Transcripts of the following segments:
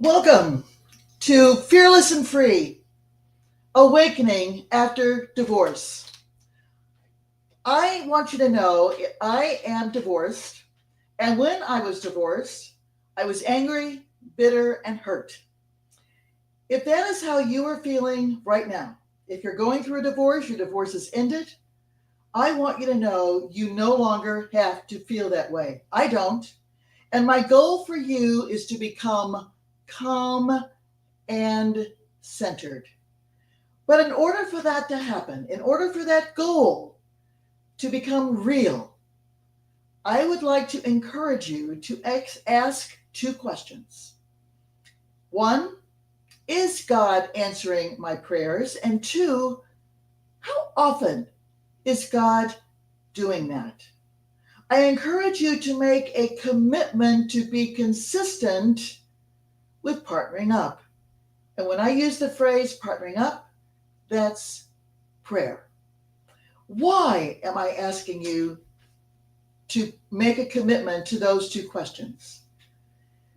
Welcome to Fearless and Free, Awakening After Divorce. I want you to know I am divorced, and when I was divorced, I was angry, bitter, and hurt. If that is how you are feeling right now, if you're going through a divorce, your divorce is ended, I want you to know you no longer have to feel that way. I don't. And my goal for you is to become calm and centered. But in order for that to happen, in order for that goal to become real, I would like to encourage you to ask two questions. One, is God answering my prayers? And two, how often is God doing that? I encourage you to make a commitment to be consistent with partnering up. And when I use the phrase partnering up, that's prayer. Why am I asking you to make a commitment to those two questions?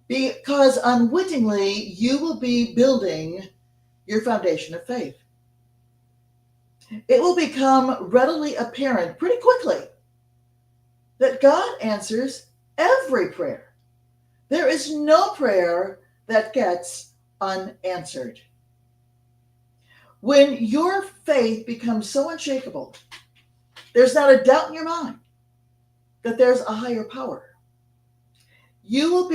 Because unwittingly, you will be building your foundation of faith. It will become readily apparent pretty quickly that God answers every prayer. There is no prayer that gets unanswered. When your faith becomes so unshakable, there's not a doubt in your mind that there's a higher power. Your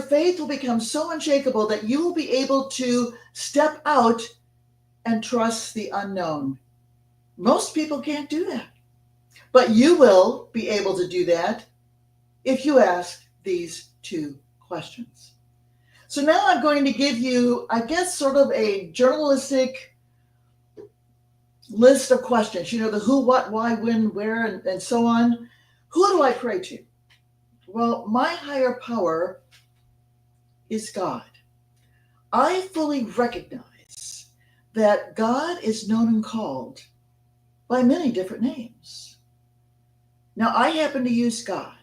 faith will become so unshakable that you will be able to step out and trust the unknown. Most people can't do that, but you will be able to do that if you ask these two questions. So now I'm going to give you, I guess, sort of a journalistic list of questions. You know, the who, what, why, when, where, and so on. Who do I pray to? Well, my higher power is God. I fully recognize that God is known and called by many different names. Now, I happen to use God.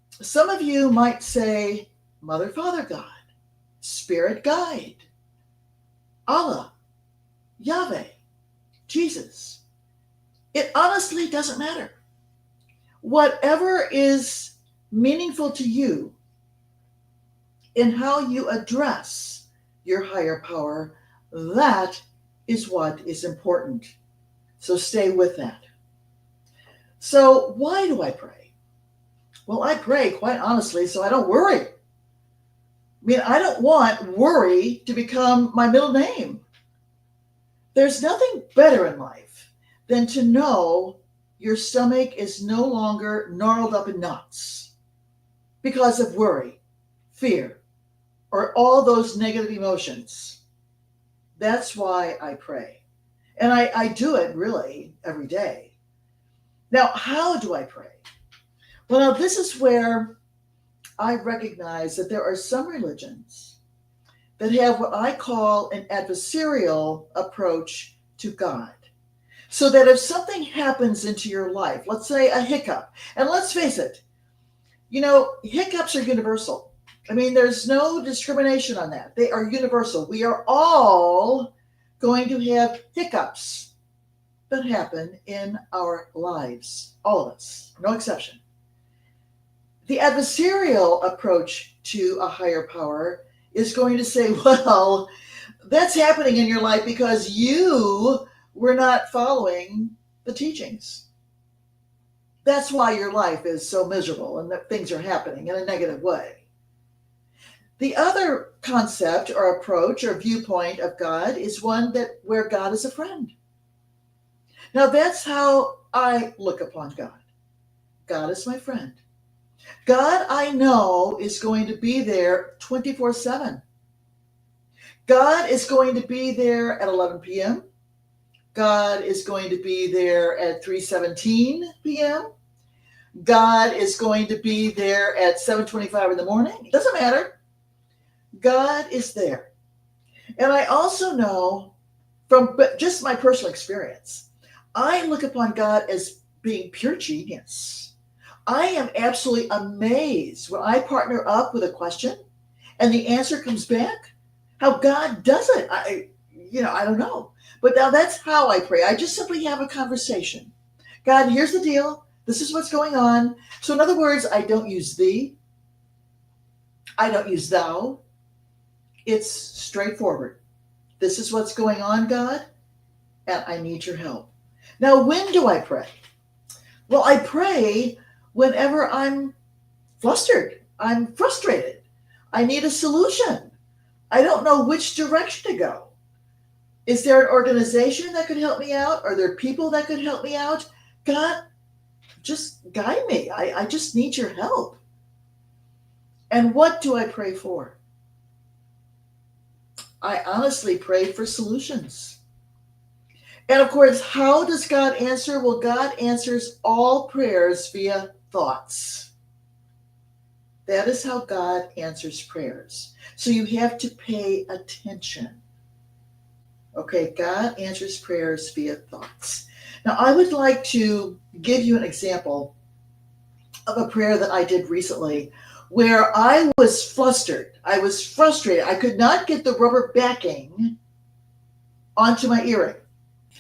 Some of you might say Mother, Father, God, Spirit Guide, Allah, Yahweh, Jesus. It honestly doesn't matter. Whatever is meaningful to you in how you address your higher power, that is what is important. So stay with that. So why do I pray? Well, I pray quite honestly so I don't worry. I mean, I don't want worry to become my middle name. There's nothing better in life than to know your stomach is no longer gnarled up in knots because of worry, fear, or all those negative emotions. That's why I pray. And I do it really every day. Now, how do I pray? Well, now this is where I recognize that there are some religions that have what I call an adversarial approach to God. So that if something happens into your life, let's say a hiccup, and let's face it, you know, hiccups are universal. I mean, there's no discrimination on that. They are universal. We are all going to have hiccups that happen in our lives. All of us, no exception. The adversarial approach to a higher power is going to say, well, that's happening in your life because you were not following the teachings. That's why your life is so miserable and that things are happening in a negative way. The other concept or approach or viewpoint of God is one that where God is a friend. Now that's how I look upon God. God is my friend. God, I know, is going to be there 24/7. God is going to be there at 11 p.m. God is going to be there at 3:17 p.m. God is going to be there at 7:25 in the morning. It doesn't matter. God is there. And I also know from just my personal experience, I look upon God as being pure genius. I am absolutely amazed when I partner up with a question and the answer comes back? How God does it, I don't know. But now that's how I pray. I just simply have a conversation. God, here's the deal. This is what's going on. So in other words, I don't use thee. I don't use thou. It's straightforward. This is what's going on, God, and I need your help. Now, when do I pray? Well, I pray whenever I'm flustered. I'm frustrated. I need a solution. I don't know which direction to go. Is there an organization that could help me out? Are there people that could help me out? God, just guide me. I just need your help. And what do I pray for? I honestly pray for solutions. And of course, how does God answer? Well, God answers all prayers via thoughts. That is how God answers prayers. So you have to pay attention. Okay, God answers prayers via thoughts. Now, I would like to give you an example of a prayer that I did recently where I was flustered. I was frustrated. I could not get the rubber backing onto my earring.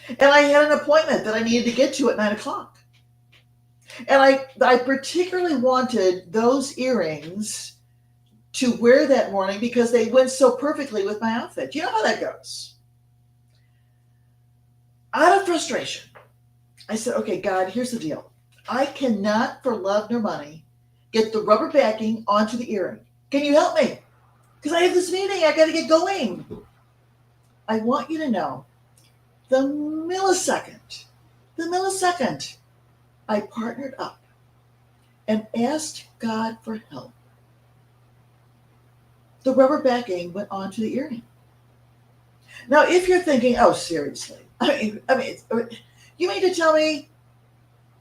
And I had an appointment that I needed to get to at 9 o'clock. And I particularly wanted those earrings to wear that morning because they went so perfectly with my outfit. You know how that goes. Out of frustration, I said, okay, God, here's the deal. I cannot, for love nor money, get the rubber backing onto the earring. Can you help me? Because I have this meeting. I got to get going. I want you to know the millisecond I partnered up and asked God for help, the rubber backing went onto the earring. Now, if you're thinking, oh, seriously, I mean, you mean to tell me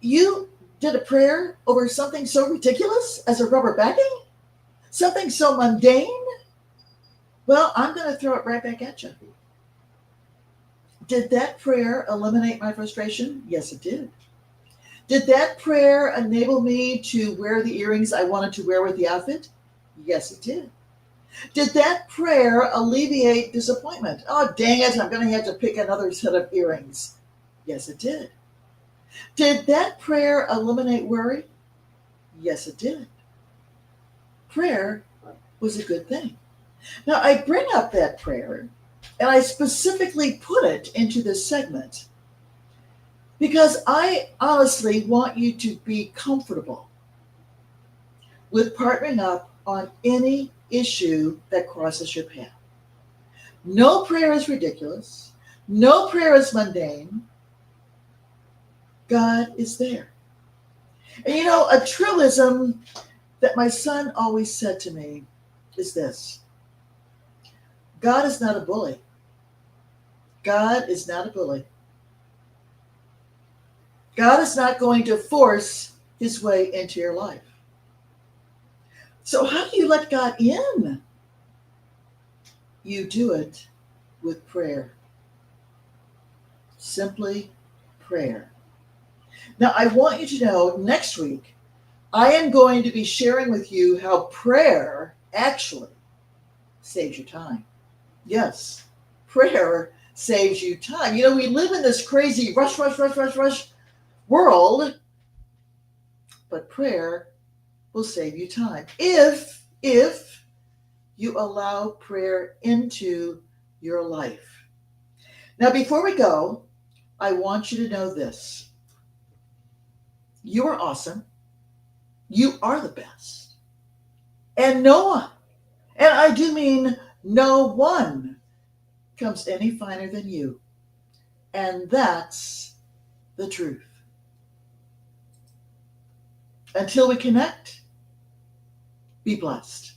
you did a prayer over something so ridiculous as a rubber backing? Something so mundane? Well, I'm going to throw it right back at you. Did that prayer eliminate my frustration? Yes, it did. Did that prayer enable me to wear the earrings I wanted to wear with the outfit? Yes, it did. Did that prayer alleviate disappointment? Oh, dang it, I'm going to have to pick another set of earrings. Yes, it did. Did that prayer eliminate worry? Yes, it did. Prayer was a good thing. Now, I bring up that prayer, and I specifically put it into this segment because I honestly want you to be comfortable with partnering up on any issue that crosses your path. No prayer is ridiculous. No prayer is mundane. God is there. And you know, a truism that my son always said to me is this: God is not a bully. God is not a bully. God is not going to force his way into your life. So how do you let God in? You do it with prayer. Simply prayer. Now, I want you to know next week, I am going to be sharing with you how prayer actually saves you time. Yes, prayer saves you time. You know, we live in this crazy rush world, but prayer will save you time if you allow prayer into your life. Now, before we go, I want you to know this. You are awesome. You are the best. And no one, and I do mean no one, comes any finer than you. And that's the truth. Until we connect, be blessed.